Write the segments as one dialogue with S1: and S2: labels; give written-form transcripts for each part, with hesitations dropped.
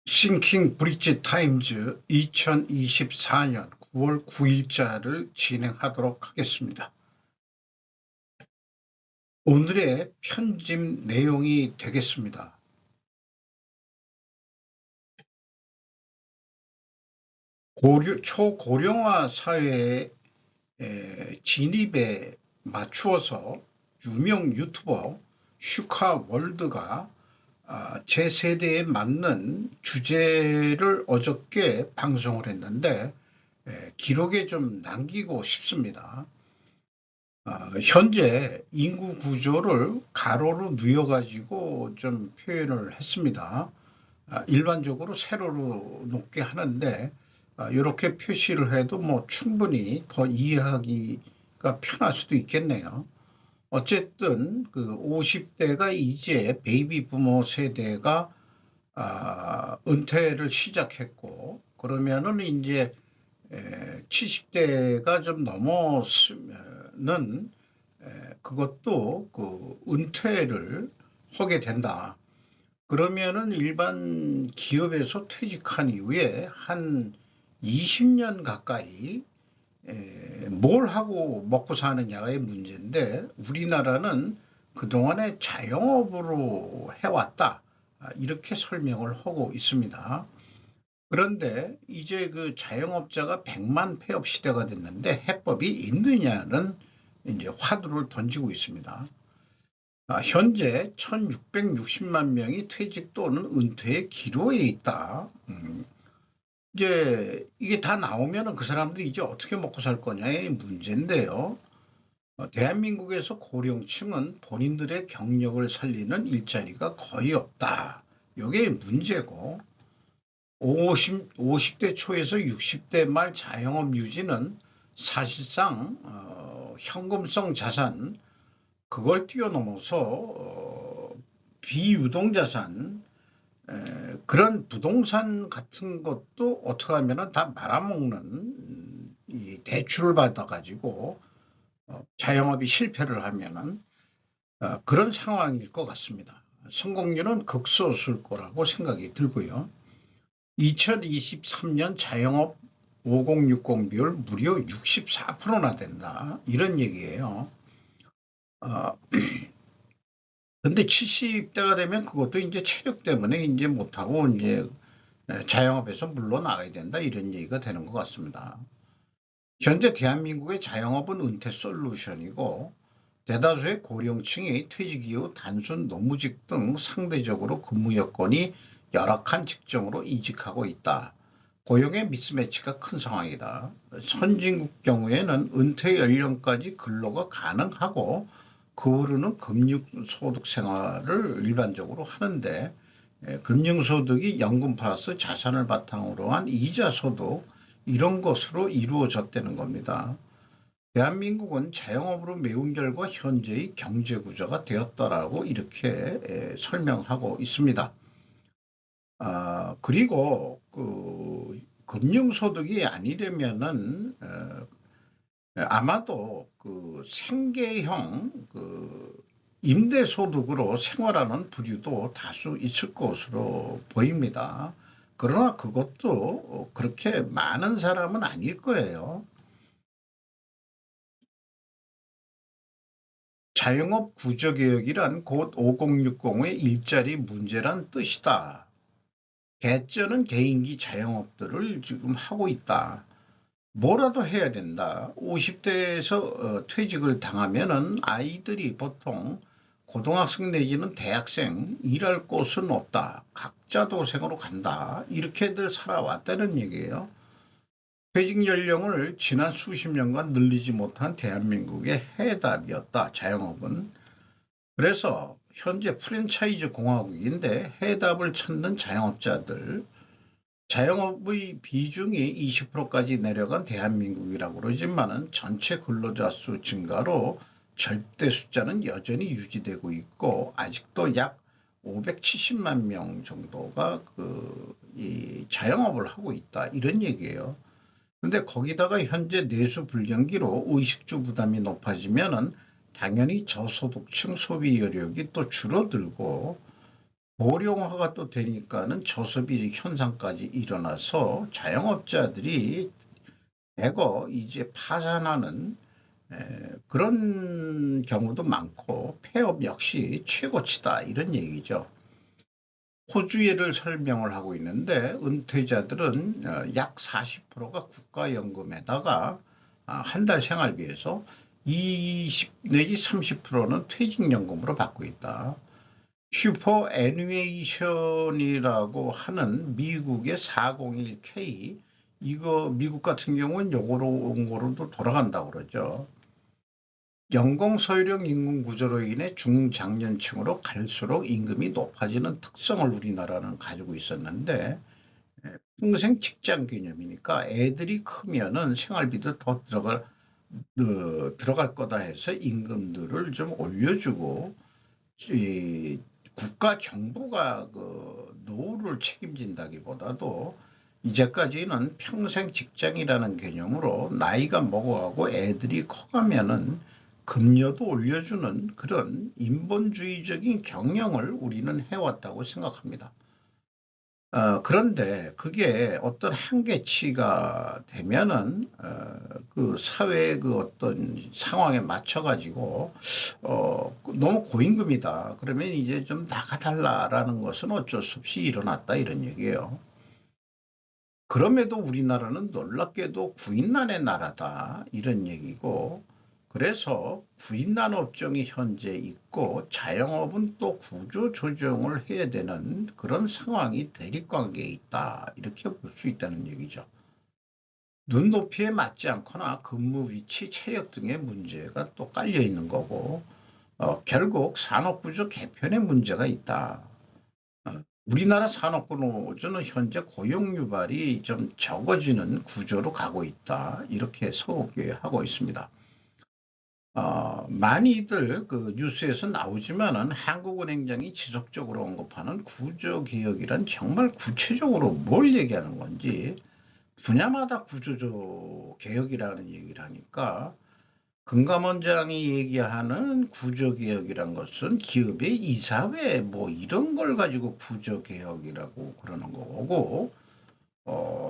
S1: 싱킹 브릿지 타임즈 2024년 9월 9일자를 진행하도록 하겠습니다. 오늘의 편집 내용이 되겠습니다. 초고령화 사회의 진입에 맞추어서 유명 유튜버 슈카월드가 제 세대에 맞는 주제를 어저께 방송을 했는데 기록에 좀 남기고 싶습니다. 현재 인구 구조를 가로로 누여가지고 좀 표현을 했습니다. 일반적으로 세로로 놓게 하는데 이렇게 표시를 해도 뭐 충분히 더 이해하기가 편할 수도 있겠네요. 어쨌든 그 50대가 이제 베이비 부모 세대가 은퇴를 시작했고 그러면은 이제 70대가 좀 넘었으면은 그것도 그 은퇴를 하게 된다. 그러면은 일반 기업에서 퇴직한 이후에 한 20년 가까이 뭘 하고 먹고 사느냐의 문제인데 우리나라는 그동안에 자영업으로 해왔다. 이렇게 설명을 하고 있습니다. 그런데 이제 그 자영업자가 100만 폐업 시대가 됐는데 해법이 있느냐는 이제 화두를 던지고 있습니다. 현재 1660만 명이 퇴직 또는 은퇴의 기로에 있다. 이제 이게 다 나오면 그 사람들이 이제 어떻게 먹고 살 거냐의 문제인데요. 대한민국에서 고령층은 본인들의 경력을 살리는 일자리가 거의 없다. 이게 문제고 50대 초에서 60대 말 자영업 유지는 사실상 현금성 자산 그걸 뛰어넘어서 비유동자산 그런 부동산 같은 것도 어떻게 하면 다 말아먹는 이 대출을 받아가지고 자영업이 실패를 하면은 그런 상황일 것 같습니다. 성공률은 극소수일 거라고 생각이 들고요. 2023년 자영업 5060 비율 무려 64%나 된다. 이런 얘기예요. 근데 70대가 되면 그것도 이제 체력 때문에 이제 못하고 이제 자영업에서 물러나가야 된다. 이런 얘기가 되는 것 같습니다. 현재 대한민국의 자영업은 은퇴 솔루션이고 대다수의 고령층이 퇴직 이후 단순 노무직 등 상대적으로 근무 여건이 열악한 직종으로 이직하고 있다. 고용의 미스매치가 큰 상황이다. 선진국 경우에는 은퇴 연령까지 근로가 가능하고 그 후로는 금융소득 생활을 일반적으로 하는데 금융소득이 연금 플러스 자산을 바탕으로 한 이자 소득 이런 것으로 이루어졌다는 겁니다. 대한민국은 자영업으로 메운 결과 현재의 경제구조가 되었다라고 이렇게 설명하고 있습니다. 그리고 그 금융소득이 아니려면은 아마도 그 생계형 그 임대소득으로 생활하는 부류도 다수 있을 것으로 보입니다. 그러나 그것도 그렇게 많은 사람은 아닐 거예요. 자영업 구조개혁이란 곧 5060의 일자리 문제란 뜻이다. 개쩌는 개인기 자영업들을 지금 하고 있다. 뭐라도 해야 된다. 50대에서 퇴직을 당하면은 아이들이 보통 고등학생 내지는 대학생 일할 곳은 없다. 각자 도생으로 간다. 이렇게들 살아왔다는 얘기예요. 퇴직 연령을 지난 수십 년간 늘리지 못한 대한민국의 해답이었다. 자영업은. 그래서 현재 프랜차이즈 공화국인데 해답을 찾는 자영업자들 자영업의 비중이 20%까지 내려간 대한민국이라고 그러지만은 전체 근로자 수 증가로 절대 숫자는 여전히 유지되고 있고 아직도 약 570만 명 정도가 이 자영업을 하고 있다 이런 얘기예요. 근데 거기다가 현재 내수 불경기로 의식주 부담이 높아지면은 당연히 저소득층 소비 여력이 또 줄어들고 고령화가 또 되니까는 저소비직 현상까지 일어나서 자영업자들이 대거 이제 파산하는 그런 경우도 많고 폐업 역시 최고치다 이런 얘기죠. 호주 예를 설명을 하고 있는데 은퇴자들은 약 40%가 국가연금에다가 한 달 생활비에서 20 내지 30%는 퇴직연금으로 받고 있다. 슈퍼 애니메이션이라고 하는 미국의 401k 이거 미국 같은 경우는 요거로 온 거로도 돌아간다고 그러죠. 연공소유령 임금 구조로 인해 중장년층으로 갈수록 임금이 높아지는 특성을 우리나라는 가지고 있었는데 평생 직장 개념이니까 애들이 크면은 생활비도 더 들어갈 거다 해서 임금들을 좀 올려주고 이 국가 정부가 그 노후를 책임진다기보다도 이제까지는 평생 직장이라는 개념으로 나이가 먹어가고 애들이 커가면은 급여도 올려주는 그런 인본주의적인 경영을 우리는 해왔다고 생각합니다. 그런데 그게 어떤 한계치가 되면은 그 사회의 그 어떤 상황에 맞춰가지고 너무 고임금이다. 그러면 이제 좀 나가달라라는 것은 어쩔 수 없이 일어났다 이런 얘기예요. 그럼에도 우리나라는 놀랍게도 구인난의 나라다 이런 얘기고 그래서 구인난 업종이 현재 있고 자영업은 또 구조 조정을 해야 되는 그런 상황이 대립관계에 있다 이렇게 볼 수 있다는 얘기죠. 눈높이에 맞지 않거나 근무 위치, 체력 등의 문제가 또 깔려 있는 거고 결국 산업구조 개편의 문제가 있다. 우리나라 산업구조는 현재 고용 유발이 좀 적어지는 구조로 가고 있다. 이렇게 소개하고 있습니다. 많이들 그 뉴스에서 나오지만은 한국은행장이 지속적으로 언급하는 구조개혁이란 정말 구체적으로 뭘 얘기하는 건지 분야마다 구조개혁이라는 얘기를 하니까 금감원장이 얘기하는 구조개혁이란 것은 기업의 이사회 뭐 이런 걸 가지고 구조개혁이라고 그러는 거고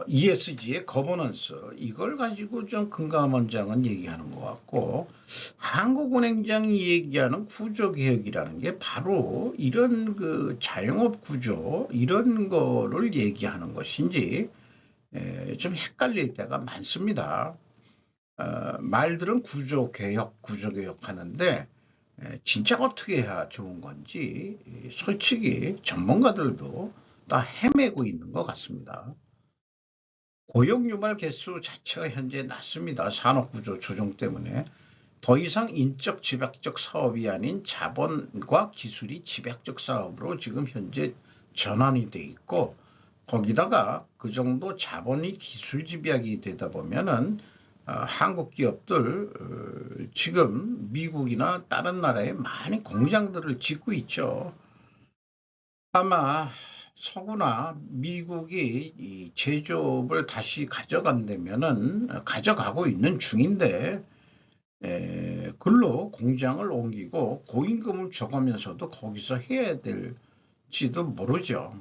S1: ESG의 거버넌스 이걸 가지고 좀 금감원장은 얘기하는 것 같고 한국은행장이 얘기하는 구조개혁이라는 게 바로 이런 그 자영업 구조 이런 거를 얘기하는 것인지 좀 헷갈릴 때가 많습니다. 말들은 구조개혁 하는데 진짜 어떻게 해야 좋은 건지 솔직히 전문가들도 다 헤매고 있는 것 같습니다. 고용 유발 개수 자체가 현재 낮습니다. 산업구조 조정 때문에 더 이상 인적 집약적 사업이 아닌 자본과 기술이 집약적 사업으로 지금 현재 전환이 돼 있고 거기다가 그 정도 자본이 기술 집약이 되다 보면은 한국 기업들 지금 미국이나 다른 나라에 많이 공장들을 짓고 있죠. 아마 서구나 미국이 이 제조업을 다시 가져간다면은 가져가고 있는 중인데 글로 공장을 옮기고 고임금을 줘가면서도 거기서 해야 될지도 모르죠.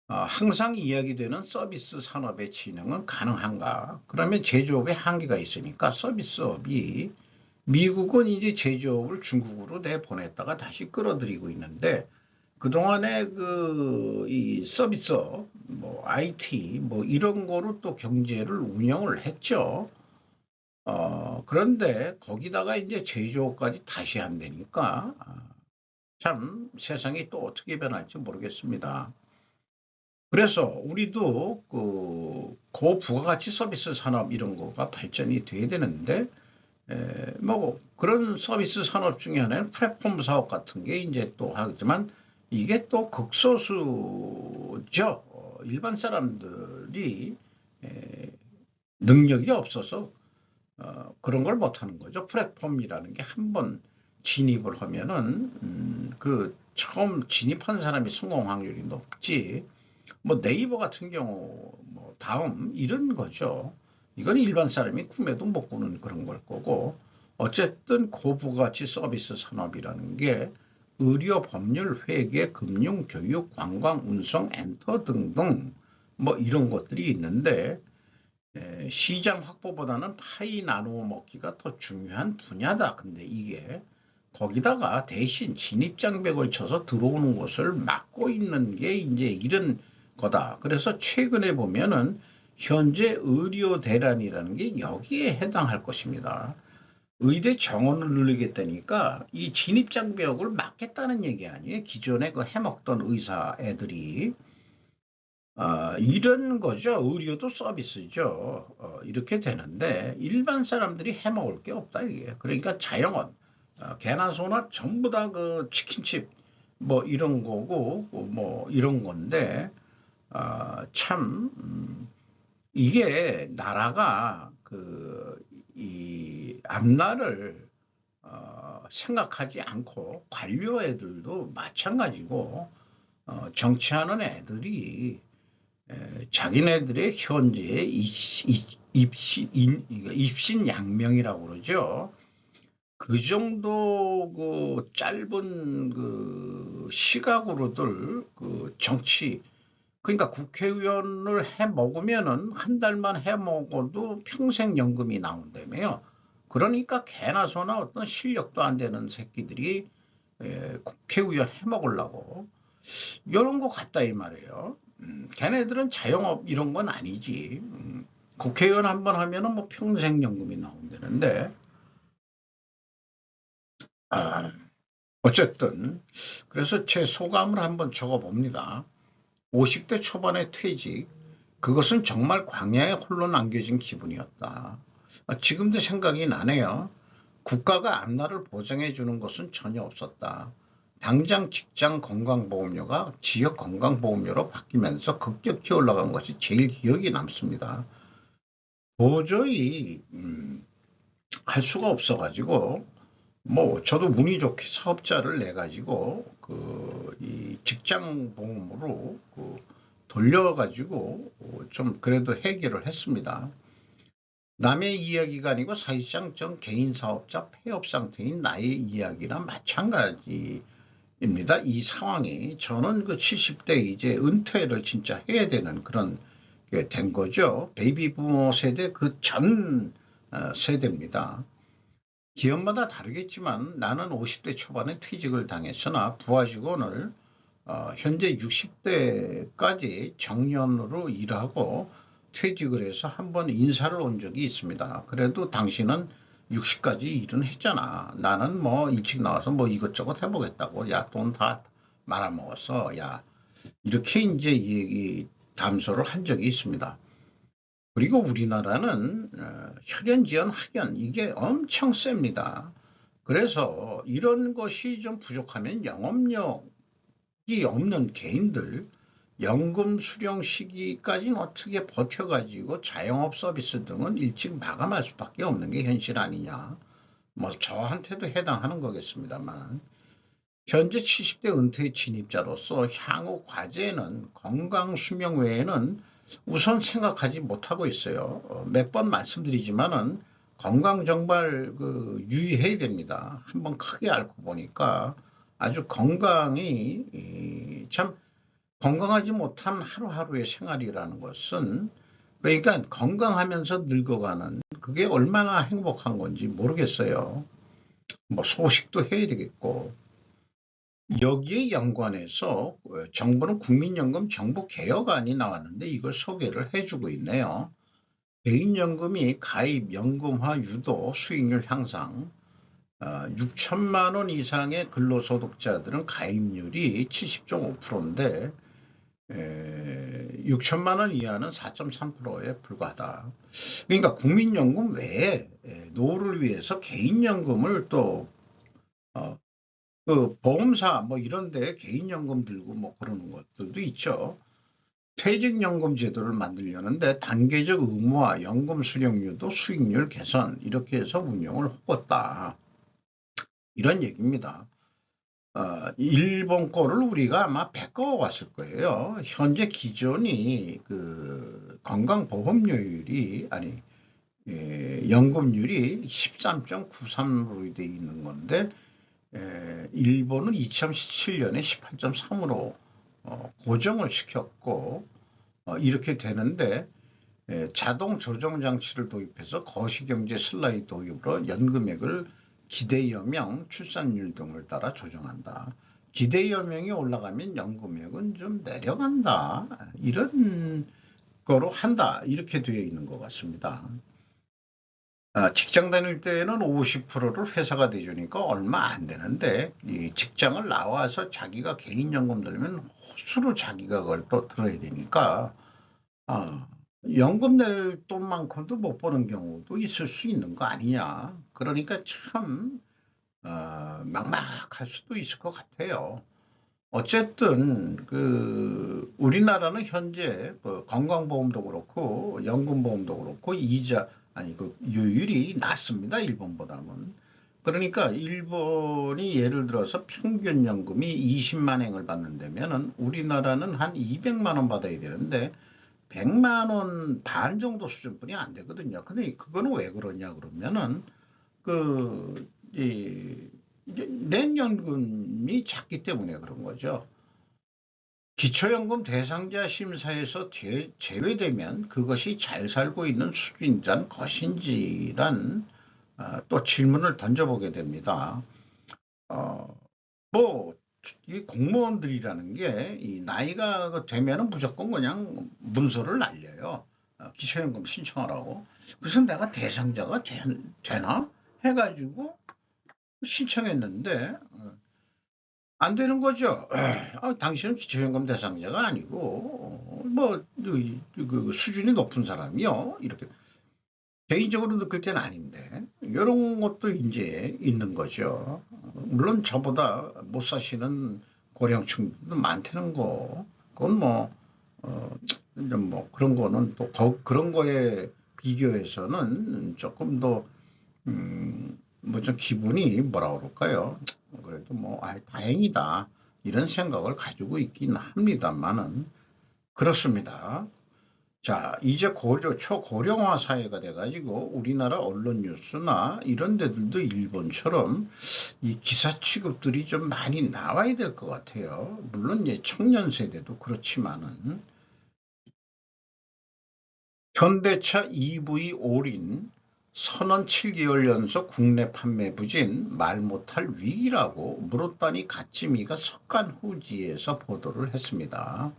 S1: 항상 이야기되는 서비스 산업의 진흥은 가능한가? 그러면 제조업에 한계가 있으니까 서비스업이 미국은 이제 제조업을 중국으로 내보냈다가 다시 끌어들이고 있는데 그동안에 이 서비스업, 뭐 IT, 뭐 이런 거로 또 경제를 운영을 했죠. 그런데 거기다가 이제 제조업까지 다시 한다니까 참 세상이 또 어떻게 변할지 모르겠습니다. 그래서 우리도 그 고부가가치 서비스 산업 이런 거가 발전이 돼야 되는데 뭐 그런 서비스 산업 중에 하나는 플랫폼 사업 같은 게 이제 또 하지만 이게 또 극소수죠. 일반 사람들이 능력이 없어서 그런 걸 못하는 거죠. 플랫폼이라는 게 한 번 진입을 하면은 그 처음 진입한 사람이 성공 확률이 높지. 뭐 네이버 같은 경우 뭐 다음 이런 거죠. 이건 일반 사람이 꿈에도 못 꾸는 그런 걸 거고 어쨌든 고부가치 서비스 산업이라는 게 의료, 법률, 회계, 금융, 교육, 관광, 운송, 엔터 등등 뭐 이런 것들이 있는데 시장 확보보다는 파이 나누어 먹기가 더 중요한 분야다. 근데 이게 거기다가 대신 진입장벽을 쳐서 들어오는 것을 막고 있는 게 이제 이런 거다. 그래서 최근에 보면은 현재 의료 대란이라는 게 여기에 해당할 것입니다. 의대 정원을 늘리겠다니까 이 진입장벽을 막겠다는 얘기 아니에요. 기존에 그 해먹던 의사 애들이. 이런 거죠. 의료도 서비스죠. 이렇게 되는데 일반 사람들이 해먹을 게 없다 이게. 그러니까 자영업, 개나 소나 전부 다 그 치킨집 뭐 이런 거고 뭐 이런 건데 참 이게 나라가 이 앞날을 생각하지 않고 관료 애들도 마찬가지고 정치하는 애들이 자기네들의 현재 입신양명이라고 그러죠. 그 정도 그 짧은 그 시각으로들 그 정치, 그러니까 국회의원을 해 먹으면은 한 달만 해 먹어도 평생 연금이 나온다며요. 그러니까 개나 소나 어떤 실력도 안 되는 새끼들이 국회의원 해 먹으려고 이런 거 같다 이 말이에요. 걔네들은 자영업 이런 건 아니지. 국회의원 한번 하면은 뭐 평생 연금이 나온다는데 어쨌든 그래서 제 소감을 한번 적어봅니다. 50대 초반의 퇴직, 그것은 정말 광야에 홀로 남겨진 기분이었다. 지금도 생각이 나네요. 국가가 앞날을 보장해 주는 것은 전혀 없었다. 당장 직장 건강보험료가 지역 건강보험료로 바뀌면서 급격히 올라간 것이 제일 기억이 남습니다. 도저히 할 수가 없어가지고 뭐 저도 운이 좋게 사업자를 내 가지고 이 직장 보험으로 돌려가지고 좀 그래도 해결을 했습니다. 남의 이야기가 아니고 사실상 전 개인 사업자 폐업 상태인 나의 이야기나 마찬가지입니다. 이 상황이 저는 그 70대 이제 은퇴를 진짜 해야 되는 그런 게 된 거죠. 베이비 부모 세대 그 전 세대입니다. 기업마다 다르겠지만 나는 50대 초반에 퇴직을 당했으나 부하 직원을 현재 60대까지 정년으로 일하고 퇴직을 해서 한번 인사를 온 적이 있습니다. 그래도 당신은 60까지 일은 했잖아. 나는 뭐 일찍 나와서 뭐 이것저것 해보겠다고. 야, 돈 다 말아먹었어. 야, 이렇게 이제 얘기 담소를 한 적이 있습니다. 그리고 우리나라는 혈연지연 학연 이게 엄청 셉니다. 그래서 이런 것이 좀 부족하면 영업력이 없는 개인들 연금 수령 시기까지는 어떻게 버텨가지고 자영업 서비스 등은 일찍 마감할 수밖에 없는 게 현실 아니냐. 뭐 저한테도 해당하는 거겠습니다만 현재 70대 은퇴 진입자로서 향후 과제는 건강 수명 외에는 우선 생각하지 못하고 있어요. 몇 번 말씀드리지만은 건강 정말 유의해야 됩니다. 한번 크게 앓고 보니까 아주 건강이 참 건강하지 못한 하루하루의 생활이라는 것은 그러니까 건강하면서 늙어가는 그게 얼마나 행복한 건지 모르겠어요. 뭐 소식도 해야 되겠고 여기에 연관해서 정부는 국민연금 정부 개혁안이 나왔는데 이걸 소개를 해주고 있네요. 개인연금이 가입, 연금화 유도, 수익률 향상, 6천만 원 이상의 근로소득자들은 가입률이 70.5%인데 6천만 원 이하는 4.3%에 불과하다. 그러니까 국민연금 외에 노후를 위해서 개인연금을 또 보험사 뭐 이런데 개인연금 들고 뭐 그러는 것들도 있죠. 퇴직연금 제도를 만들려는데 단계적 의무화, 연금 수령률도 수익률 개선 이렇게 해서 운영을 하겠다. 이런 얘기입니다. 일본 거를 우리가 아마 배워 왔을 거예요. 현재 기존이 건강보험료율이 아니 연금률이 13.93으로 돼 있는 건데 일본은 2017년에 18.3으로 고정을 시켰고 이렇게 되는데 자동 조정 장치를 도입해서 거시경제 슬라이드 도입으로 연금액을 기대여명, 출산율 등을 따라 조정한다. 기대여명이 올라가면 연금액은 좀 내려간다. 이런 거로 한다. 이렇게 되어 있는 것 같습니다. 직장 다닐 때는 50%를 회사가 대주니까 얼마 안 되는데 이 직장을 나와서 자기가 개인연금 들면 호수로 자기가 그걸 또 들어야 되니까 연금 낼 돈만큼도 못 버는 경우도 있을 수 있는 거 아니냐. 그러니까 참 막막할 수도 있을 것 같아요. 어쨌든 우리나라는 현재 건강보험도 그렇고 연금보험도 그렇고 이자 아니 요율이 낮습니다. 일본보다는. 그러니까 일본이 예를 들어서 평균 연금이 20만 엔을 받는다면은 우리나라는 한 200만 원 받아야 되는데 100만 원 반 정도 수준뿐이 안 되거든요. 근데 그거는 왜 그러냐 그러면은 낸 연금이 작기 때문에 그런 거죠. 기초연금 대상자 심사에서 제외되면 그것이 잘 살고 있는 수준이란 것인지란 또 질문을 던져보게 됩니다. 이 공무원들이라는 게 이 나이가 되면은 무조건 그냥 문서를 날려요. 기초연금 신청하라고. 그래서 내가 대상자가 되나 해가지고 신청했는데 안 되는 거죠. 당신은 기초연금 대상자가 아니고 수준이 높은 사람이요. 이렇게 개인적으로 느낄 때는 아닌데 이런 것도 이제 있는 거죠. 물론 저보다 못 사시는 고령층도 많다는 거. 그건 그런 거는 또 그런 거에 비교해서는 조금 더 좀 기분이 뭐라 그럴까요? 그래도 다행이다 이런 생각을 가지고 있긴 합니다만은 그렇습니다. 자, 이제 초고령화 사회가 돼가지고 우리나라 언론 뉴스나 이런 데들도 일본처럼 이 기사 취급들이 좀 많이 나와야 될 것 같아요. 물론 이제 청년 세대도 그렇지만은 현대차 EV 올인 선언 7개월 연속 국내 판매 부진 말 못할 위기라고 무릇단이 갓지미가 석간후지에서 보도를 했습니다.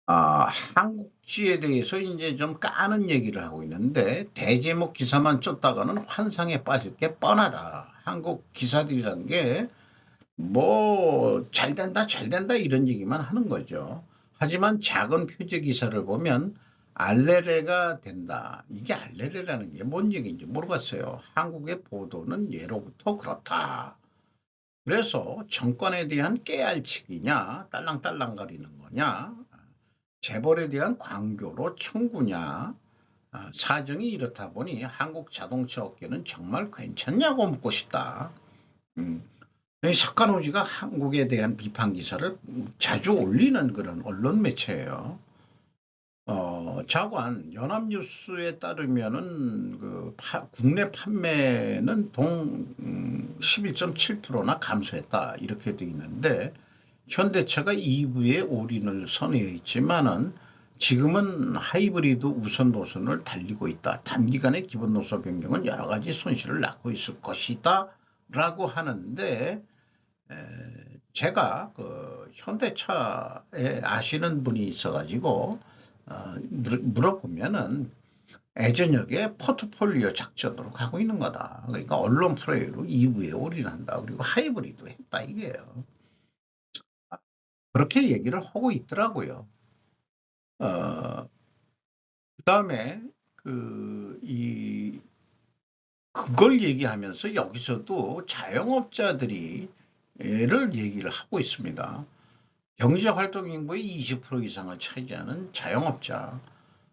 S1: 한국지에 대해서 이제 좀 까는 얘기를 하고 있는데 대제목 기사만 쫓다가는 환상에 빠질 게 뻔하다. 한국 기사들이란 게 잘 된다 잘 된다 이런 얘기만 하는 거죠. 하지만 작은 표제 기사를 보면 알레레가 된다. 이게 알레레라는 게 뭔 얘기인지 모르겠어요. 한국의 보도는 예로부터 그렇다. 그래서 정권에 대한 깨알치기냐 딸랑딸랑거리는 거냐 재벌에 대한 광교로 청구냐 사정이 이렇다 보니 한국 자동차 업계는 정말 괜찮냐고 묻고 싶다. 석간호지가 한국에 대한 비판 기사를 자주 올리는 그런 언론 매체예요. 자관 연합뉴스에 따르면은 국내 판매는 11.7%나 감소했다 이렇게 돼 있는데 현대차가 EV에 올인을 선회해 있지만은 지금은 하이브리드 우선 노선을 달리고 있다. 단기간에 기본 노선 변경은 여러 가지 손실을 낳고 있을 것이다. 라고 하는데 제가 현대차에 아시는 분이 있어가지고 물어보면은 애저녁에 포트폴리오 작전으로 가고 있는 거다. 그러니까 언론 프레이로 EV에 올인한다. 그리고 하이브리드 했다 이게요. 그렇게 얘기를 하고 있더라고요. 그다음에 그걸 얘기하면서 여기서도 자영업자들이 를 얘기를 하고 있습니다. 경제활동 인구의 20% 이상을 차지하는 자영업자.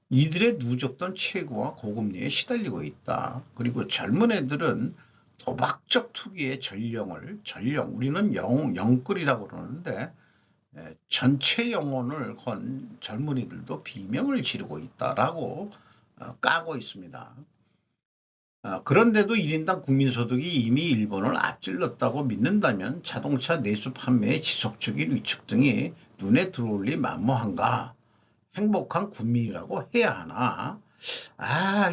S1: 이들의 누적된 채무와 고금리에 시달리고 있다. 그리고 젊은 애들은 도박적 투기의 우리는 영끌이라고 그러는데 전체 영혼을 건 젊은이들도 비명을 지르고 있다라고 까고 있습니다. 그런데도 1인당 국민소득이 이미 일본을 앞질렀다고 믿는다면 자동차 내수 판매의 지속적인 위축 등이 눈에 들어올 리 만무한가? 행복한 국민이라고 해야 하나?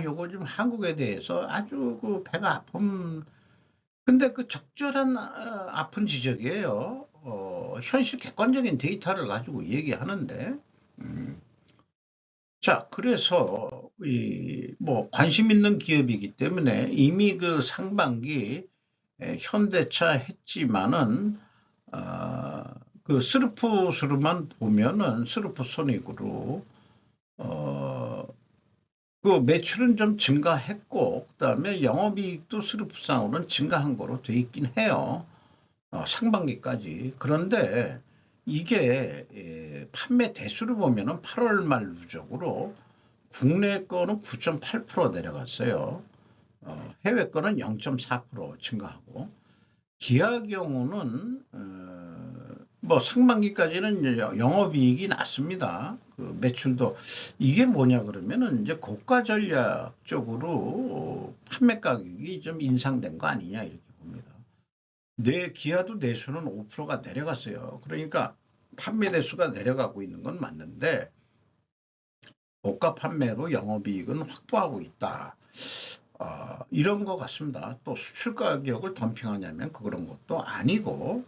S1: 요거 좀 한국에 대해서 아주 그 배가 아픈, 근데 그 적절한 아픈 지적이에요. 현실 객관적인 데이터를 가지고 얘기하는데, 음, 자, 그래서 뭐 관심 있는 기업이기 때문에 이미 그 상반기 현대차 했지만은 어, 그 스루프스루만 보면은 스루프 손익으로 어, 그 매출은 좀 증가했고 그다음에 영업이익도 스루프상으로는 증가한 거로 돼 있긴 해요. 상반기까지. 그런데 이게 판매 대수를 보면은 8월 말 누적으로 국내 거는 9.8% 내려갔어요. 해외 거는 0.4% 증가하고 기아 경우는 뭐 상반기까지는 이제 영업이익이 났습니다. 그 매출도 이게 뭐냐 그러면은 이제 고가 전략 적으로 판매 가격이 좀 인상된 거 아니냐 이렇게 봅니다. 기아도 내수는 5%가 내려갔어요. 그러니까 판매 대수가 내려가고 있는 건 맞는데 고가 판매로 영업이익은 확보하고 있다. 이런 것 같습니다. 또 수출 가격을 덤핑하냐면 그런 것도 아니고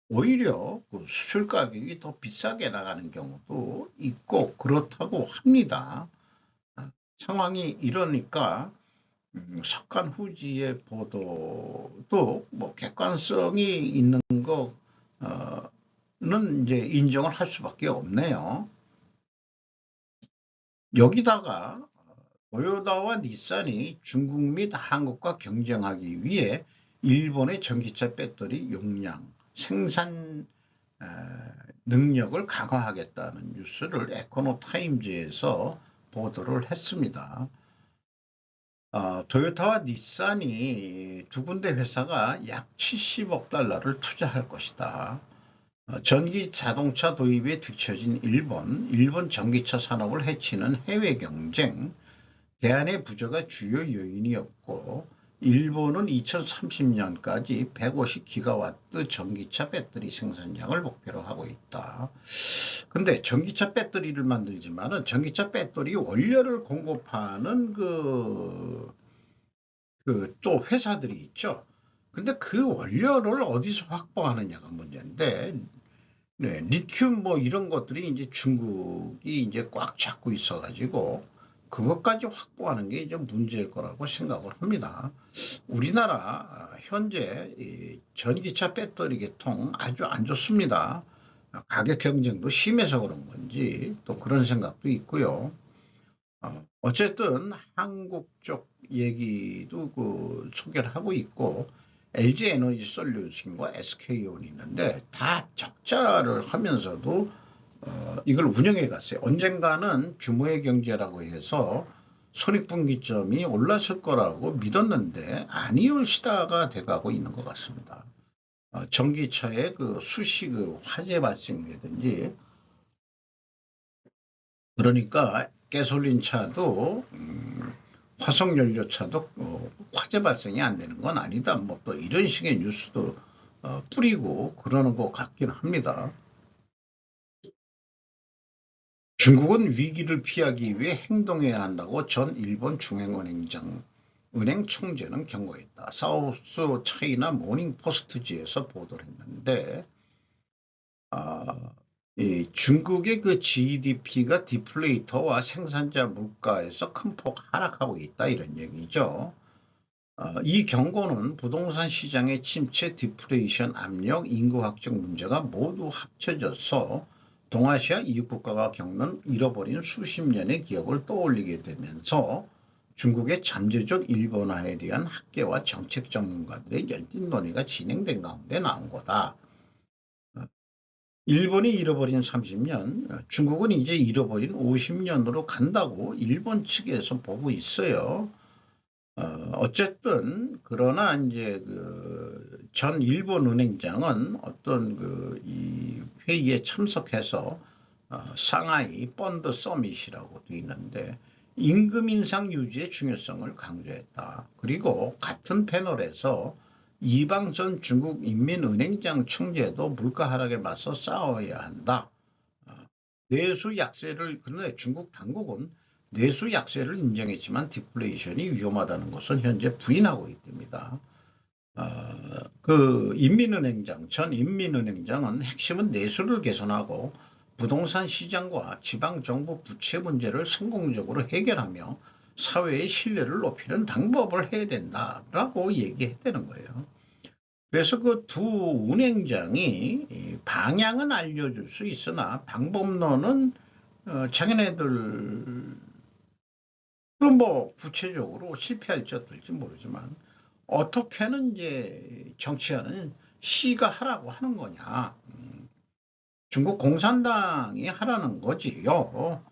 S1: 오히려 그 수출 가격이 더 비싸게 나가는 경우도 있고 그렇다고 합니다. 상황이 이러니까 석간 후지의 보도도 뭐 객관성이 있는 거는 이제 인정을 할 수밖에 없네요. 여기다가 토요타와 닛산이 중국 및 한국과 경쟁하기 위해 일본의 전기차 배터리 용량, 생산 능력을 강화하겠다는 뉴스를 에코노타임즈에서 보도를 했습니다. 토요타와 닛산이 두 군데 회사가 약 70억 달러를 투자할 것이다. 전기 자동차 도입에 뒤처진 일본 전기차 산업을 해치는 해외 경쟁, 대안의 부재가 주요 요인이었고 일본은 2030년까지 150기가와트 전기차 배터리 생산량을 목표로 하고 있다. 근데 전기차 배터리를 만들지만은 전기차 배터리 원료를 공급하는 또 회사들이 있죠. 근데 그 원료를 어디서 확보하느냐가 문제인데, 네, 리튬 뭐 이런 것들이 이제 중국이 이제 꽉 잡고 있어가지고 그것까지 확보하는 게 이제 문제일 거라고 생각을 합니다. 우리나라 현재 전기차 배터리 계통 아주 안 좋습니다. 가격 경쟁도 심해서 그런 건지 또 그런 생각도 있고요. 어쨌든 한국 쪽 얘기도 그 소개를 하고 있고 LG 에너지 솔루션과 SK온이 있는데 다 적자를 하면서도 이걸 운영해 갔어요. 언젠가는 규모의 경제라고 해서 손익분기점이 올랐을 거라고 믿었는데 아니올 시다가 돼가고 있는 것 같습니다. 전기차의 그 수시 그 화재 발생이라든지 그러니까 가솔린 차도 화석연료차도 화재 발생이 안 되는 건 아니다. 뭐 또 이런 식의 뉴스도 뿌리고 그러는 것 같긴 합니다. 중국은 위기를 피하기 위해 행동해야 한다고 전 일본 중앙은행 총재는 경고했다. 사우스 차이나 모닝포스트지에서 보도를 했는데 이 중국의 그 GDP가 디플레이터와 생산자 물가에서 큰 폭 하락하고 있다 이런 얘기죠. 이 경고는 부동산 시장의 침체, 디플레이션 압력, 인구 확정 문제가 모두 합쳐져서 동아시아 이웃 국가가 겪는 잃어버린 수십 년의 기억을 떠올리게 되면서 중국의 잠재적 일본화에 대한 학계와 정책 전문가들의 열띤 논의가 진행된 가운데 나온 거다. 일본이 잃어버린 30년, 중국은 이제 잃어버린 50년으로 간다고 일본 측에서 보고 있어요. 어쨌든 그러나 이제 그 전 일본 은행장은 어떤 이 회의에 참석해서 상하이 펀드 서밋이라고 돼 있는데 임금 인상 유지의 중요성을 강조했다. 그리고 같은 패널에서 이방 전 중국 인민은행장 총재도 물가 하락에 맞서 싸워야 한다. 내수 약세를, 그런데 중국 당국은 내수 약세를 인정했지만 디플레이션이 위험하다는 것은 현재 부인하고 있답니다. 그 전 인민은행장은 핵심은 내수를 개선하고 부동산 시장과 지방정부 부채 문제를 성공적으로 해결하며 사회의 신뢰를 높이는 방법을 해야 된다라고 얘기했다는 거예요. 그래서 그 두 은행장이 방향은 알려줄 수 있으나 방법론은 자기네들 뭐 구체적으로 실패할지 어떨지 모르지만 어떻게는 이제 정치하는 C가 하라고 하는 거냐. 중국 공산당이 하라는 거지요.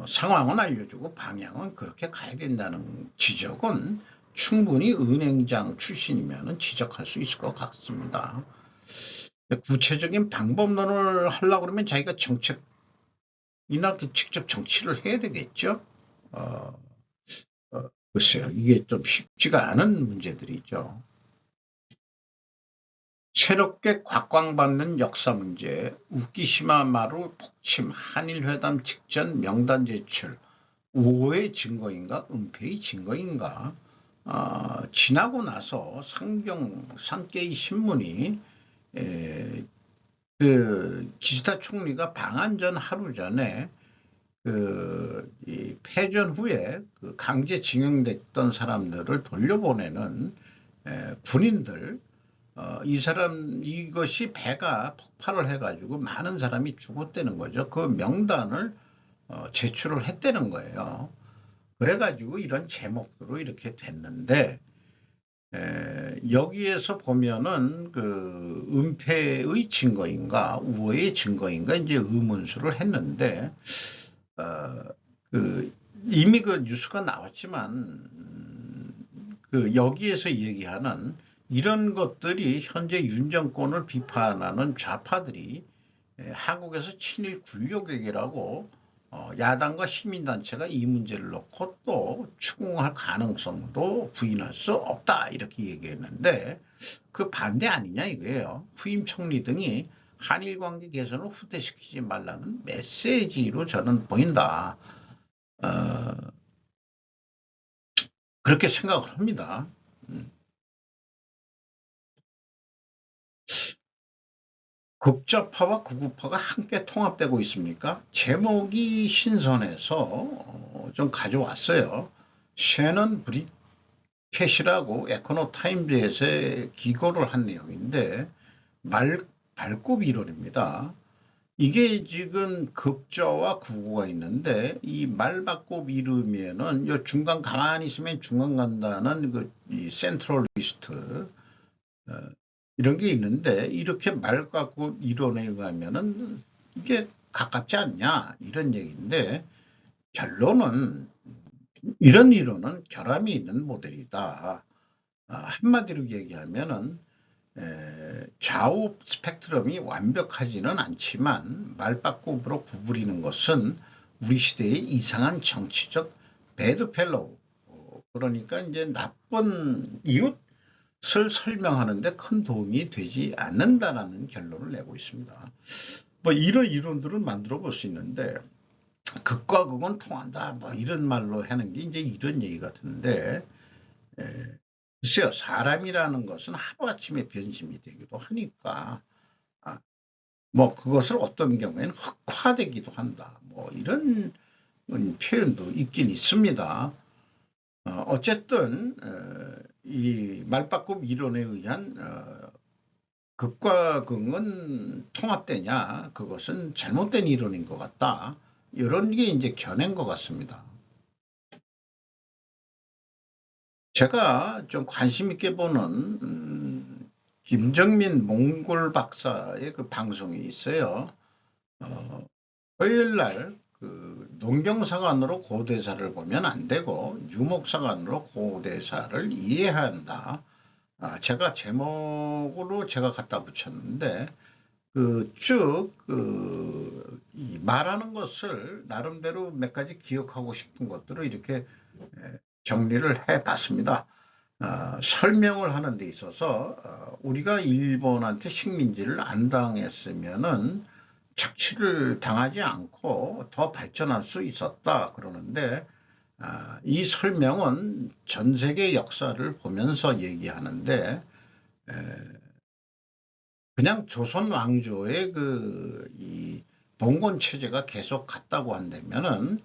S1: 상황은 알려주고 방향은 그렇게 가야 된다는 지적은 충분히 은행장 출신이면 지적할 수 있을 것 같습니다. 구체적인 방법론을 하려고 그러면 자기가 정책이나 직접 정치를 해야 되겠죠. 글쎄요, 이게 좀 쉽지가 않은 문제들이죠. 새롭게 곽광받는 역사 문제, 우키시마 마루 폭침, 한일회담 직전 명단 제출, 우호의 증거인가, 은폐의 증거인가? 지나고 나서 산케이 신문이 그 기시다 총리가 방한 하루 전에 이 패전 후에 그 강제징용됐던 사람들을 돌려보내는 군인들, 이것이 배가 폭발을 해가지고 많은 사람이 죽었다는 거죠. 그 명단을 제출을 했다는 거예요. 그래가지고 이런 제목으로 이렇게 됐는데, 여기에서 보면은 그 은폐의 증거인가 우호의 증거인가 이제 의문수를 했는데, 이미 그 뉴스가 나왔지만 그 여기에서 얘기하는 이런 것들이 현재 윤 정권을 비판하는 좌파들이 한국에서 친일 굴욕액이라고 야당과 시민단체가 이 문제를 놓고 또 추궁할 가능성도 부인할 수 없다 이렇게 얘기했는데 그 반대 아니냐 이거예요. 후임 총리 등이 한일 관계 개선을 후퇴시키지 말라는 메시지로 저는 보인다. 그렇게 생각을 합니다. 극좌파와 극우파가 함께 통합되고 있습니까? 제목이 신선해서 좀 가져왔어요. 셰넌 브리켓이라고 에코노 타임즈에서 기고를 한 내용인데 발굽 이론입니다. 이게 지금 극좌와 극우가 있는데 이 말바꿈 이루면은 요 중간 가만히 있으면 중간 간다는 이 센트럴리스트 이런 게 있는데 이렇게 말바꿈 이론에 의하면은 이게 가깝지 않냐 이런 얘기인데 결론은 이런 이론은 결함이 있는 모델이다. 한마디로 얘기하면은 좌우 스펙트럼이 완벽하지는 않지만 말바꿈으로 구부리는 것은 우리 시대의 이상한 정치적 배드펠로우, 그러니까 이제 나쁜 이웃을 설명하는데 큰 도움이 되지 않는다라는 결론을 내고 있습니다. 뭐 이런 이론들은 만들어 볼 수 있는데 극과 극은 통한다 뭐 이런 말로 하는 게 이제 이런 얘기 같은데 글쎄요, 사람이라는 것은 하루아침에 변심이 되기도 하니까, 뭐, 그것을 어떤 경우에는 흑화되기도 한다. 뭐, 이런 표현도 있긴 있습니다. 어쨌든, 이 말바꿈 이론에 의한, 극과 극은 통합되냐, 그것은 잘못된 이론인 것 같다. 이런 게 이제 견해인 것 같습니다. 제가 좀 관심 있게 보는 김정민 몽골 박사의 그 방송이 있어요. 토요일 날그 농경사관으로 고대사를 보면 안 되고 유목사관으로 고대사를 이해한다. 제가 제목으로 제가 갖다 붙였는데 그 이 말하는 것을 나름대로 몇 가지 기억하고 싶은 것들을 이렇게 정리를 해봤습니다. 설명을 하는 데 있어서 우리가 일본한테 식민지를 안 당했으면은 착취를 당하지 않고 더 발전할 수 있었다 그러는데, 이 설명은 전 세계 역사를 보면서 얘기하는데, 그냥 조선 왕조의 이 봉건 체제가 계속 갔다고 한다면은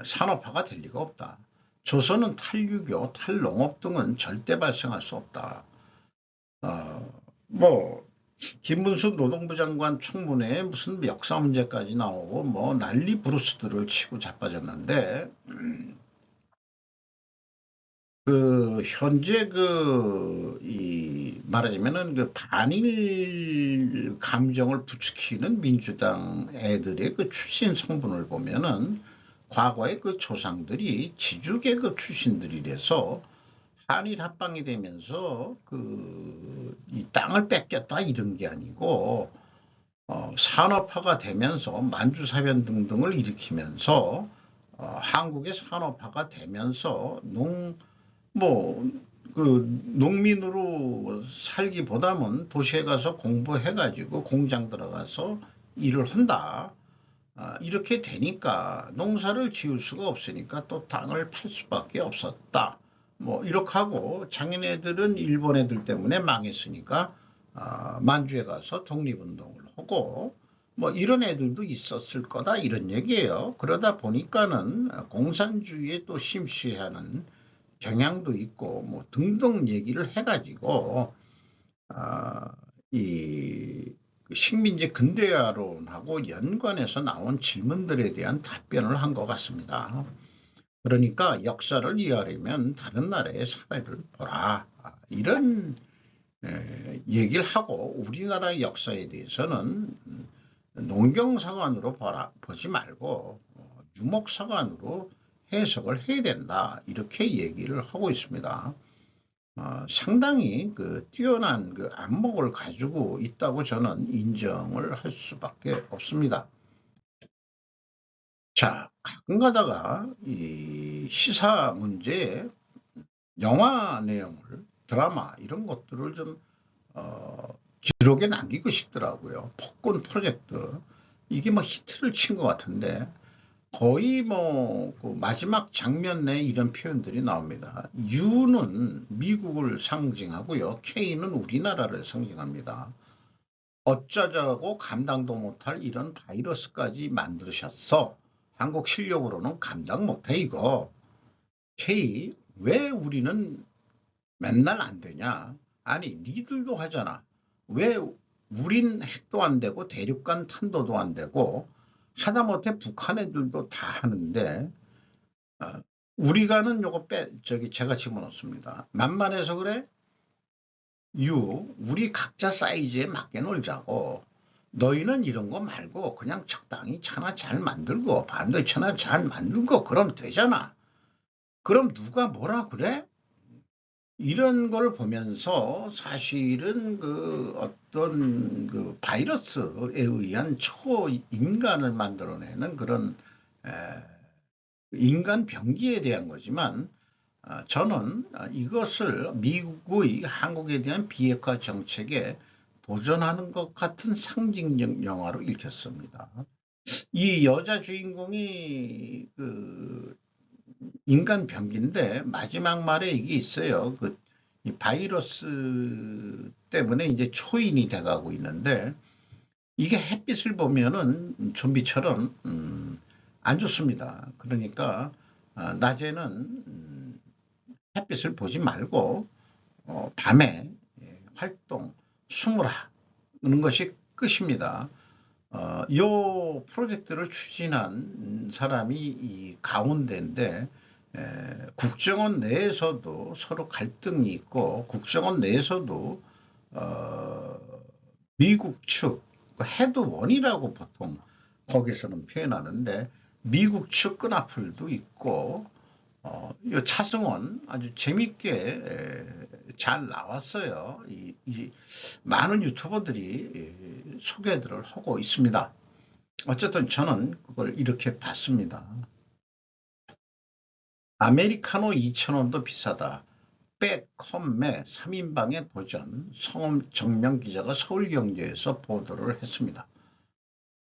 S1: 산업화가 될 리가 없다. 조선은 탈유교, 탈농업 등은 절대 발생할 수 없다. 뭐 김문수 노동부 장관 청문회에 무슨 역사 문제까지 나오고 뭐 난리 브루스들을 치고 자빠졌는데, 현재 이 말하자면은 반일 감정을 부추기는 민주당 애들의 출신 성분을 보면은 과거의 조상들이 지주계급 출신들이라서 한일 합방이 되면서 이 땅을 뺏겼다 이런 게 아니고, 산업화가 되면서 만주사변 등등을 일으키면서 한국의 산업화가 되면서 농민으로 살기보다는 도시에 가서 공부해가지고 공장 들어가서 일을 한다. 이렇게 되니까 농사를 지을 수가 없으니까 또 땅을 팔 수밖에 없었다. 뭐 이렇게 하고 장인애들은 일본 애들 때문에 망했으니까 만주에 가서 독립운동을 하고 뭐 이런 애들도 있었을 거다 이런 얘기예요. 그러다 보니까는 공산주의에 또 심취하는 경향도 있고 뭐 등등 얘기를 해가지고 이 식민지 근대화론하고 연관해서 나온 질문들에 대한 답변을 한 것 같습니다. 그러니까 역사를 이해하려면 다른 나라의 사례를 보라. 이런 얘기를 하고 우리나라의 역사에 대해서는 농경사관으로 보지 말고 유목사관으로 해석을 해야 된다. 이렇게 얘기를 하고 있습니다. 상당히 뛰어난 안목을 가지고 있다고 저는 인정을 할 수밖에 없습니다. 자, 가끔 가다가 이 시사 문제에 영화 내용을, 드라마 이런 것들을 좀 기록에 남기고 싶더라고요. 폭군 프로젝트 이게 뭐 히트를 친 것 같은데 거의 마지막 장면 내에 이런 표현들이 나옵니다. U는 미국을 상징하고요. K는 우리나라를 상징합니다. 어쩌자고 감당도 못할 이런 바이러스까지 만드셨어. 한국 실력으로는 감당 못해 이거. K, 왜 우리는 맨날 안 되냐? 아니 니들도 하잖아. 왜 우린 핵도 안 되고 대륙간 탄도도 안 되고 하다못해 북한 애들도 다 하는데 우리가는 요거 제가 집어넣습니다. 만만해서 그래? 우리 각자 사이즈에 맞게 놀자고. 너희는 이런 거 말고 그냥 적당히 차나 잘 만들고 반도체나 잘 만들고 그럼 되잖아. 그럼 누가 뭐라 그래? 이런 걸 보면서 사실은 어떤 바이러스에 의한 초인간을 만들어내는 그런 인간 병기에 대한 거지만 저는 이것을 미국의 한국에 대한 비핵화 정책에 도전하는 것 같은 상징적 영화로 읽혔습니다. 이 여자 주인공이 인간 병기인데 마지막 말에 이게 있어요. 이 바이러스 때문에 이제 초인이 돼가고 있는데 이게 햇빛을 보면은 좀비처럼 안 좋습니다. 그러니까 낮에는 햇빛을 보지 말고 밤에 활동, 숨으라는 것이 끝입니다. 이 프로젝트를 추진한 사람이 이 가운데인데 국정원 내에서도 서로 갈등이 있고 국정원 내에서도 미국 측 헤드원이라고 보통 거기서는 표현하는데 미국 측 끈앞을도 있고 이 차승원 아주 재밌게 잘 나왔어요. 많은 유튜버들이 소개들을 하고 있습니다. 어쨌든 저는 그걸 이렇게 봤습니다. 아메리카노 2,000원도 비싸다. 백, 컴매 3인방의 도전. 성음 정명 기자가 서울경제에서 보도를 했습니다.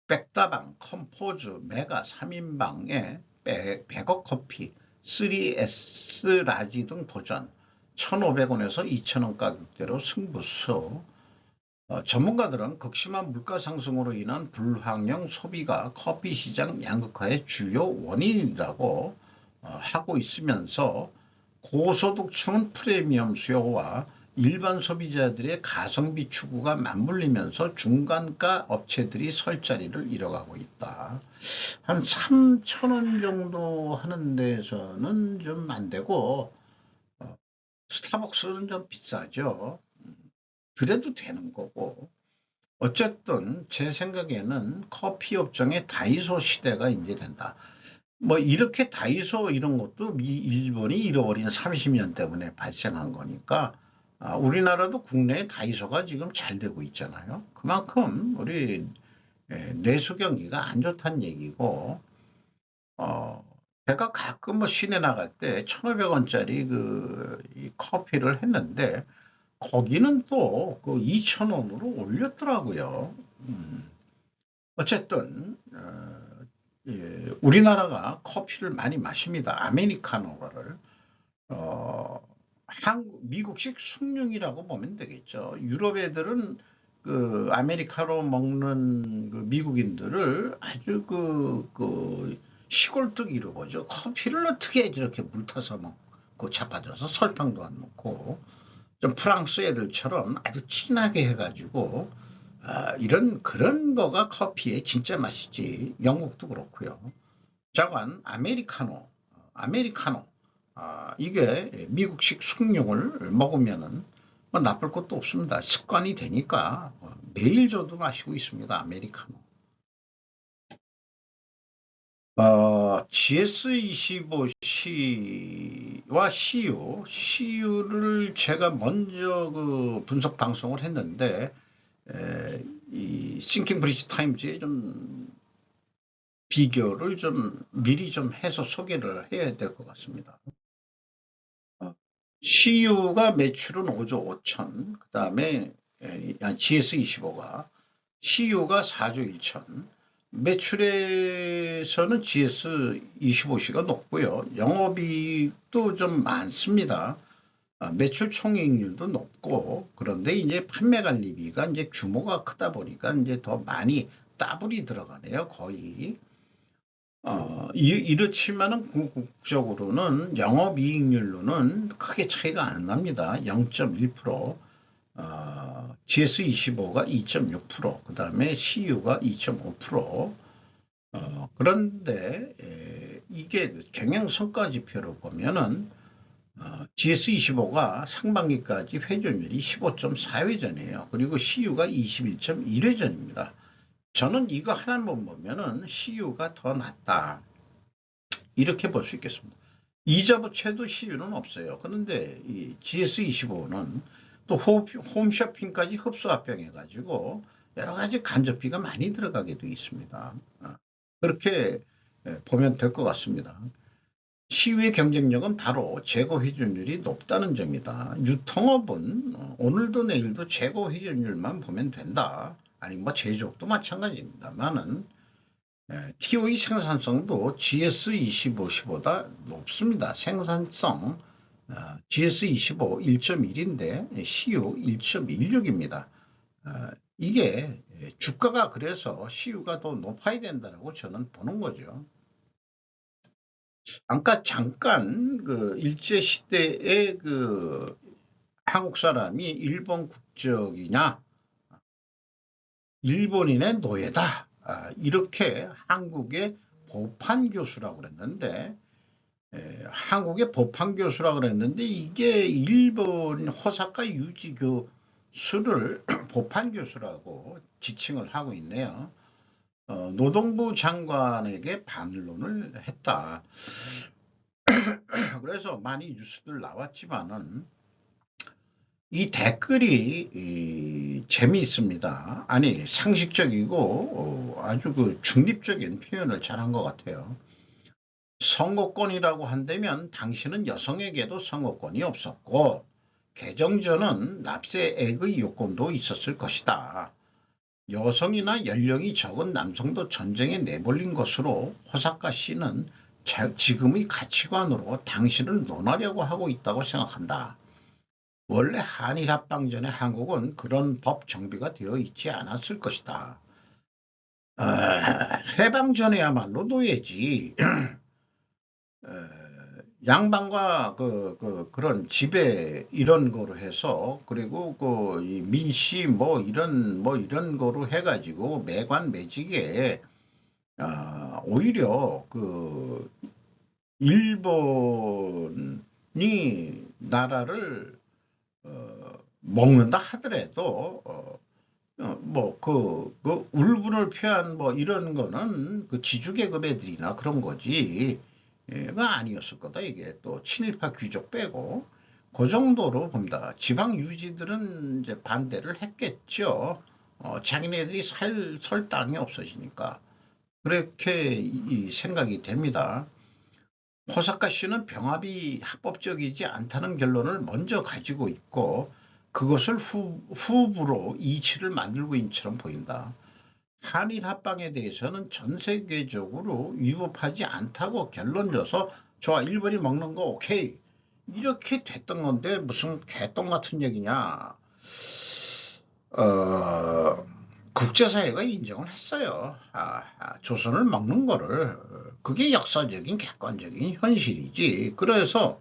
S1: 백다방, 컴포즈, 메가 3인방에 100억 커피, 3S 라지 등 도전. 1,500원에서 2,000원 가격대로 승부수. 전문가들은 극심한 물가 상승으로 인한 불황형 소비가 커피 시장 양극화의 주요 원인이라고 하고 있으면서 고소득층은 프리미엄 수요와 일반 소비자들의 가성비 추구가 맞물리면서 중간가 업체들이 설 자리를 잃어가고 있다. 한 3,000원 정도 하는 데서는 좀 안 되고 스타벅스는 좀 비싸죠. 그래도 되는 거고. 어쨌든 제 생각에는 커피 업종의 다이소 시대가 이제 된다. 뭐 이렇게 다이소 이런 것도 일본이 잃어버린 30년 때문에 발생한 거니까 우리나라도 국내에 다이소가 지금 잘 되고 있잖아요. 그만큼 우리 내수 경기가 안 좋다는 얘기고 제가 가끔 뭐 시내 나갈 때 1,500원짜리 이 커피를 했는데 거기는 또 그 2,000원으로 올렸더라고요. 어쨌든 예, 우리나라가 커피를 많이 마십니다. 아메리카노를 미국식 숭늉이라고 보면 되겠죠. 유럽 애들은 그 아메리카노 먹는 그 미국인들을 아주 그 시골뜨기로 보죠. 커피를 어떻게 저렇게 물 타서 먹고 자빠져서 설탕도 안 넣고 좀 프랑스 애들처럼 아주 진하게 해가지고 이런 그런 거가 커피의 진짜 맛이지. 영국도 그렇고요. 자관 아메리카노 이게 미국식 숭늉을 먹으면은 뭐 나쁠 것도 없습니다. 습관이 되니까 매일 저도 마시고 있습니다. 아메리카노. GS25C와 CU를 제가 먼저 그 분석 방송을 했는데 이 싱킹 브리지 타임즈에 좀 비교를 좀 미리 좀 해서 소개를 해야 될 것 같습니다. CU가 매출은 5조 5천, 그 다음에 GS25가 CU가 4조 1천, 매출에서는 GS25C가 높고요. 영업이익도 좀 많습니다. 매출 총이익률도 높고, 그런데 이제 판매 관리비가 이제 규모가 크다 보니까 이제 더 많이 따블이 들어가네요, 거의. 이렇지만은 궁극적으로는 영업이익률로는 크게 차이가 안 납니다. 0.1%, GS25가 2.6%, 그 다음에 CU가 2.5%. 그런데 이게 경영 성과 지표로 보면은 GS25가 상반기까지 회전율이 15.4회전이에요. 그리고 CU가 21.1회전입니다. 저는 이거 하나만 보면은 CU가 더 낫다. 이렇게 볼 수 있겠습니다. 이자 부채도 CU는 없어요. 그런데 이 GS25는 또 홈쇼핑까지 흡수합병해가지고 여러 가지 간접비가 많이 들어가게 되어 있습니다. 그렇게 보면 될 것 같습니다. CU의 경쟁력은 바로 재고 회전율이 높다는 점이다. 유통업은 오늘도 내일도 재고 회전율만 보면 된다. 아니 뭐 제조업도 마찬가지입니다만은 TOE 생산성도 GS25C보다 높습니다. 생산성 GS25 1.1인데 CU 1.16입니다. 이게 주가가 그래서 CU가 더 높아야 된다고 저는 보는 거죠. 아까 잠깐 그 일제 시대에 그 한국 사람이 일본 국적이냐 일본인의 노예다 이렇게 한국의 법한 교수라고 그랬는데 한국의 법한 교수라고 그랬는데 이게 일본 호사카 유지 교수를 법한 교수라고 지칭을 하고 있네요. 노동부 장관에게 반론을 했다. 그래서 많이 뉴스들 나왔지만은 이 댓글이 재미있습니다. 아니 상식적이고 아주 그 중립적인 표현을 잘한 것 같아요. 선거권이라고 한다면 당신은 여성에게도 선거권이 없었고 개정전은 납세액의 요건도 있었을 것이다. 여성이나 연령이 적은 남성도 전쟁에 내몰린 것으로 호사카 씨는 지금의 가치관으로 당신을 논하려고 하고 있다고 생각한다. 원래 한일 합방 전에 한국은 그런 법 정비가 되어 있지 않았을 것이다. 해방 전에야말로 노예지. 양반과 그런 지배 이런 거로 해서 그리고 이 민씨 뭐 이런 거로 해가지고 매관 매직에 오히려 그 일본이 나라를 먹는다 하더라도 울분을 표한 뭐 이런 거는 그 지주계급 애들이나 그런 거지가 아니었을 거다. 이게 또 친일파 귀족 빼고 그 정도로 봅니다. 지방 유지들은 이제 반대를 했겠죠. 자기네들이 설 땅이 없어지니까 그렇게 생각이 됩니다. 호사카 씨는 병합이 합법적이지 않다는 결론을 먼저 가지고 있고 그것을 후부로 이치를 만들고 있는 것처럼 보인다. 한일 합방에 대해서는 전 세계적으로 위법하지 않다고 결론 줘서 좋아 일본이 먹는 거 오케이 이렇게 됐던 건데 무슨 개똥 같은 얘기냐. 국제사회가 인정을 했어요. 조선을 먹는 거를. 그게 역사적인 객관적인 현실이지. 그래서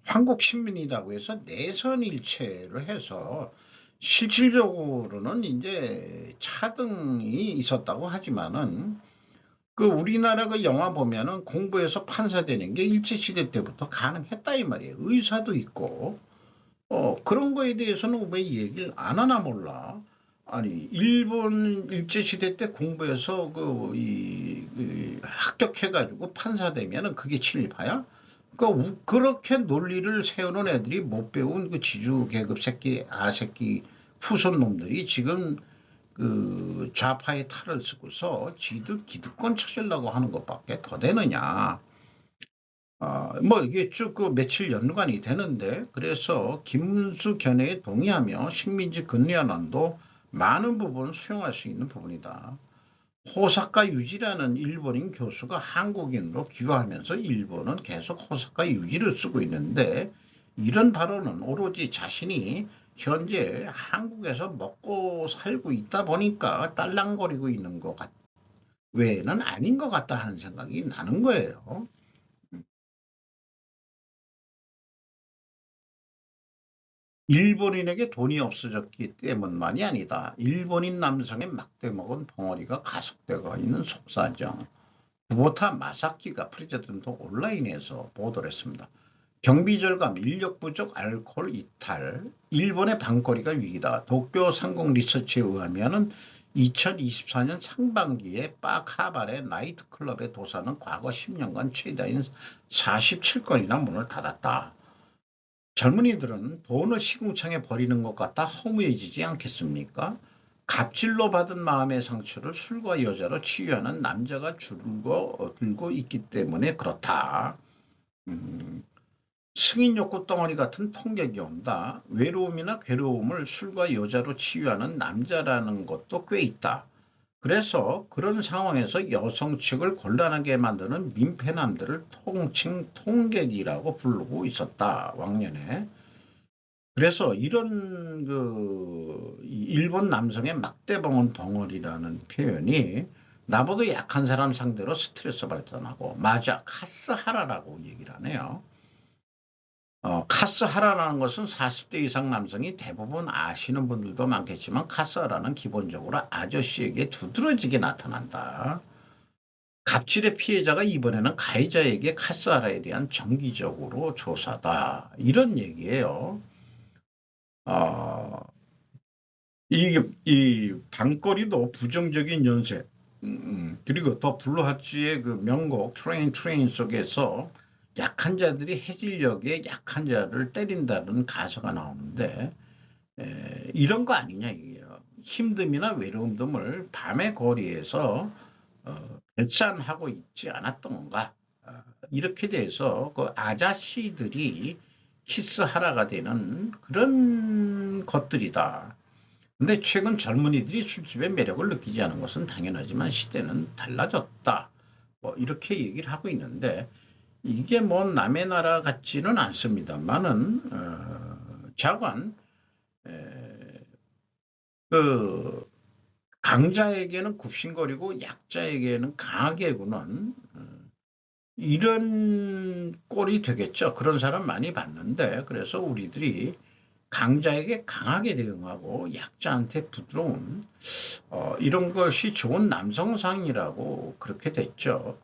S1: 한국 신민이라고 해서 내선일체를 해서 실질적으로는 이제 차등이 있었다고 하지만은 그 우리나라 그 영화 보면은 공부해서 판사 되는 게 일제시대 때부터 가능했다 이 말이에요. 의사도 있고 그런 거에 대해서는 왜 얘기를 안 하나 몰라. 아니 일본 일제시대 때 공부해서 합격해가지고 판사 되면은 그게 친일파야? 그렇게 논리를 세우는 애들이 못 배운 그 지주 계급 새끼 아새끼 후손 놈들이 지금 그 좌파의 탈을 쓰고서 지들 기득권 찾으려고 하는 것밖에 더 되느냐. 뭐 이게 쭉 그 며칠 연관이 되는데 그래서 김문수 견해에 동의하며 식민지 근리안원도 많은 부분 수용할 수 있는 부분이다. 호사카 유지라는 일본인 교수가 한국인으로 귀화하면서 일본은 계속 호사카 유지를 쓰고 있는데 이런 발언은 오로지 자신이 현재 한국에서 먹고 살고 있다 보니까 딸랑거리고 있는 것 외에는 아닌 것 같다 하는 생각이 나는 거예요. 일본인에게 돈이 없어졌기 때문만이 아니다. 일본인 남성의 막대먹은 벙어리가 가속되고 있는 속사정. 구보타 마사키가 프리저든도 온라인에서 보도를 했습니다. 경비 절감, 인력 부족, 알코올 이탈, 일본의 방거리가 위기다. 도쿄 상공 리서치에 의하면 2024년 상반기에 바 카바레 나이트클럽의 도사는 과거 10년간 최다인 47건이나 문을 닫았다. 젊은이들은 돈을 시궁창에 버리는 것 같아 허무해지지 않겠습니까? 갑질로 받은 마음의 상처를 술과 여자로 치유하는 남자가 들고 있기 때문에 그렇다. 승인 욕구 덩어리 같은 통객이 온다. 외로움이나 괴로움을 술과 여자로 치유하는 남자라는 것도 꽤 있다. 그래서 그런 상황에서 여성 측을 곤란하게 만드는 민폐남들을 통칭 통객이라고 부르고 있었다. 왕년에. 그래서 이런 일본 남성의 막대벙은 벙어리라는 표현이 나보다 약한 사람 상대로 스트레스 발산하고 맞아 카스하라라고 얘기를 하네요. 카스하라라는 것은 40대 이상 남성이 대부분 아시는 분들도 많겠지만 카스하라는 기본적으로 아저씨에게 두드러지게 나타난다. 갑질의 피해자가 이번에는 가해자에게 카스하라에 대한 정기적으로 조사다. 이런 얘기예요. 이 방거리도 부정적인 연쇄, 그리고 더 블루하츠의 그 명곡 트레인 속에서 약한 자들이 해질녘에 약한 자를 때린다는 가사가 나오는데 이런 거 아니냐 이게요. 힘듦이나 외로움을 밤의 거리에서 결산하고 있지 않았던가. 이렇게 돼서 그 아자씨들이 키스하라가 되는 그런 것들이다. 근데 최근 젊은이들이 술집의 매력을 느끼지 않은 것은 당연하지만 시대는 달라졌다. 뭐 이렇게 얘기를 하고 있는데 이게 뭐 남의 나라 같지는 않습니다만은 자관 그 강자에게는 굽신거리고 약자에게는 강하게 구는 이런 꼴이 되겠죠. 그런 사람 많이 봤는데 그래서 우리들이 강자에게 강하게 대응하고 약자한테 부드러운 이런 것이 좋은 남성상이라고 그렇게 됐죠.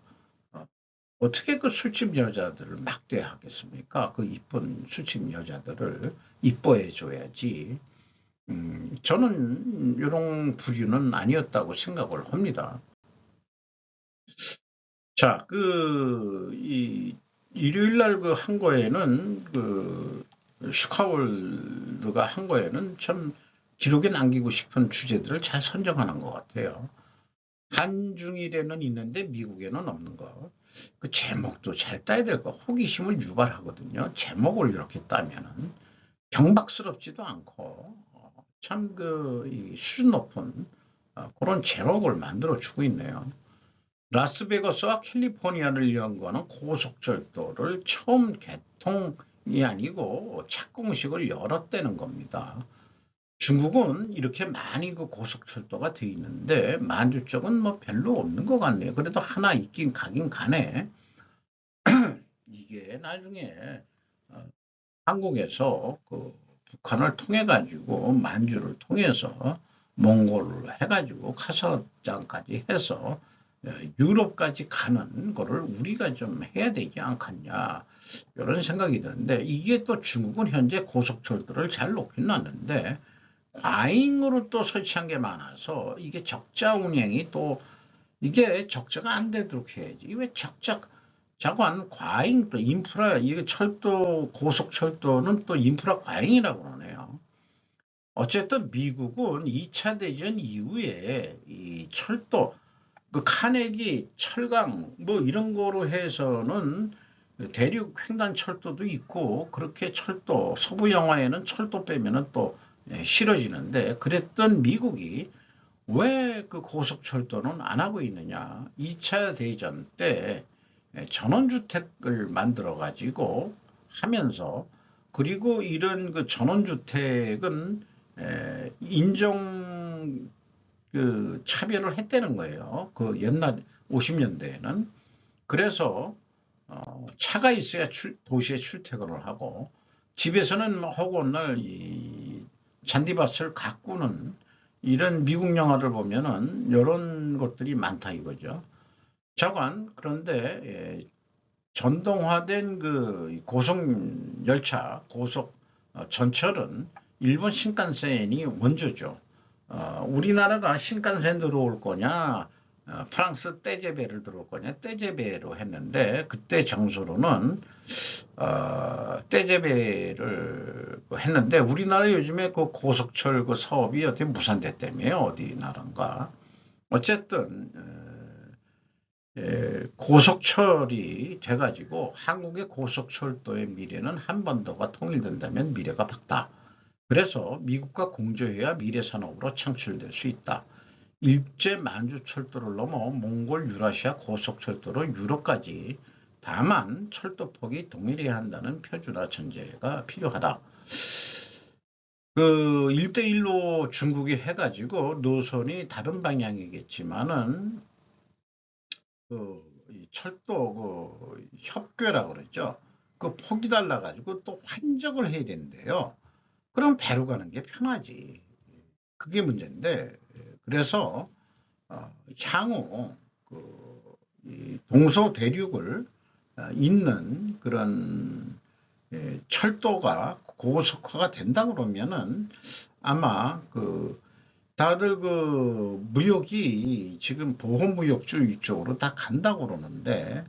S1: 어떻게 그 술집 여자들을 막대하겠습니까? 그 이쁜 술집 여자들을 이뻐해 줘야지. 저는 이런 부류는 아니었다고 생각을 합니다. 자, 일요일 날 그 한 거에는 슈카월드가 한 거에는 참 기록에 남기고 싶은 주제들을 잘 선정하는 것 같아요. 한중일에는 있는데 미국에는 없는 거. 그 제목도 잘 따야 될 거. 호기심을 유발하거든요. 제목을 이렇게 따면은 경박스럽지도 않고 참 수준 높은 그런 제목을 만들어 주고 있네요. 라스베가스와 캘리포니아를 연구하는 고속철도를 처음 개통이 아니고 착공식을 열었다는 겁니다. 중국은 이렇게 많이 그 고속철도가 돼 있는데 만주 쪽은 뭐 별로 없는 것 같네요. 그래도 하나 있긴 가긴 가네. 이게 나중에 어, 한국에서 그 북한을 통해 가지고 만주를 통해서 몽골을 해가지고 카사흐스탄까지 해서 유럽까지 가는 거를 우리가 좀 해야 되지 않겠냐 이런 생각이 드는데 이게 또 중국은 현재 고속철도를 잘 놓긴 놨는데 과잉으로 또 설치한 게 많아서 이게 적자 운행이 또 이게 적자가 안 되도록 해야지. 왜 적자 자관 과잉 또 인프라 이게 철도 고속철도는 또 인프라 과잉이라고 그러네요. 어쨌든 미국은 2차 대전 이후에 이 철도 그 카네기 철강 뭐 이런 거로 해서는 대륙 횡단 철도도 있고 그렇게 철도 서부 영화에는 철도 빼면은 또 싫어지는데 그랬던 미국이 왜 그 고속철도는 안 하고 있느냐. 2차 대전 때 전원주택을 만들어 가지고 하면서 그리고 이런 그 전원주택은 인종 그 차별을 했다는 거예요. 그 옛날 50년대에는. 그래서 차가 있어야 도시에 출퇴근을 하고 집에서는 허구한 날이 잔디밭을 가꾸는 이런 미국 영화를 보면은 이런 것들이 많다 이거죠. 자관 그런데 전동화된 그 고속 열차, 고속 전철은 일본 신칸센이 원조죠. 우리나라가 신칸센 들어올 거냐, 프랑스 떼제베를 들어올 거냐, 떼제베로 했는데 그때 정서로는 떼제베를 했는데 우리나라 요즘에 그 고속철 그 사업이 어떻게 무산됐다며요, 어디 나라인가. 어쨌든 고속철이 돼가지고 한국의 고속철도의 미래는 한 번 더가 통일된다면 미래가 밝다. 그래서 미국과 공조해야 미래 산업으로 창출될 수 있다. 일제 만주철도를 넘어 몽골 유라시아 고속철도로 유럽까지 다만 철도폭이 동일해야 한다는 표준화 전제가 필요하다. 그 1대1로 중국이 해가지고 노선이 다른 방향이겠지만은 철도 협궤라고 그랬죠. 그 폭이 달라가지고 또 환적을 해야 된대요. 그럼 배로 가는 게 편하지. 그게 문제인데 그래서 향후 동서 대륙을 잇는 그런 철도가 고속화가 된다 그러면은 아마 다들 무역이 지금 보호무역주 이쪽으로 다 간다고 그러는데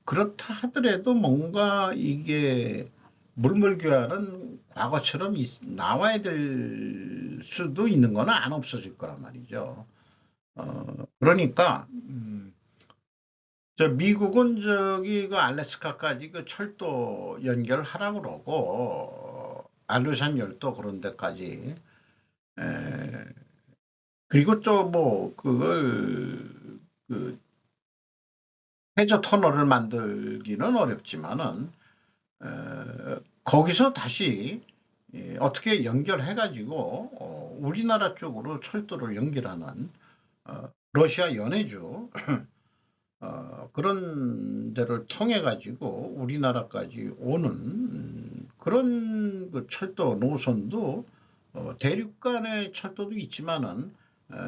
S1: 그렇다 하더라도 뭔가 이게 물물교환은 과거처럼 나와야 될 수도 있는 거는 안 없어질 거란 말이죠. 그러니까 저 미국은 저기 그 알래스카까지 그 철도 연결하라고 그러고 알루산 열도 그런 데까지 그리고 또 뭐 그걸 그 해저 터널을 만들기는 어렵지만은 거기서 다시 어떻게 연결해 가지고 우리나라 쪽으로 철도를 연결하는 러시아 연해주 그런 데를 통해 가지고 우리나라까지 오는 그런 그 철도 노선도 대륙 간의 철도도 있지만은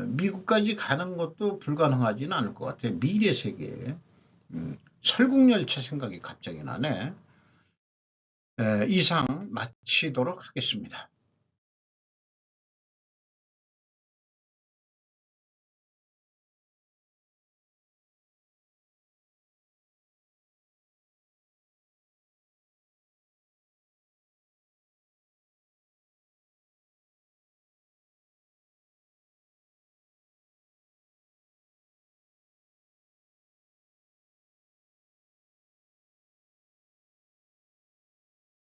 S1: 미국까지 가는 것도 불가능하지는 않을 것 같아요. 미래 세계에. 설국열차 생각이 갑자기 나네. 이상 마치도록 하겠습니다.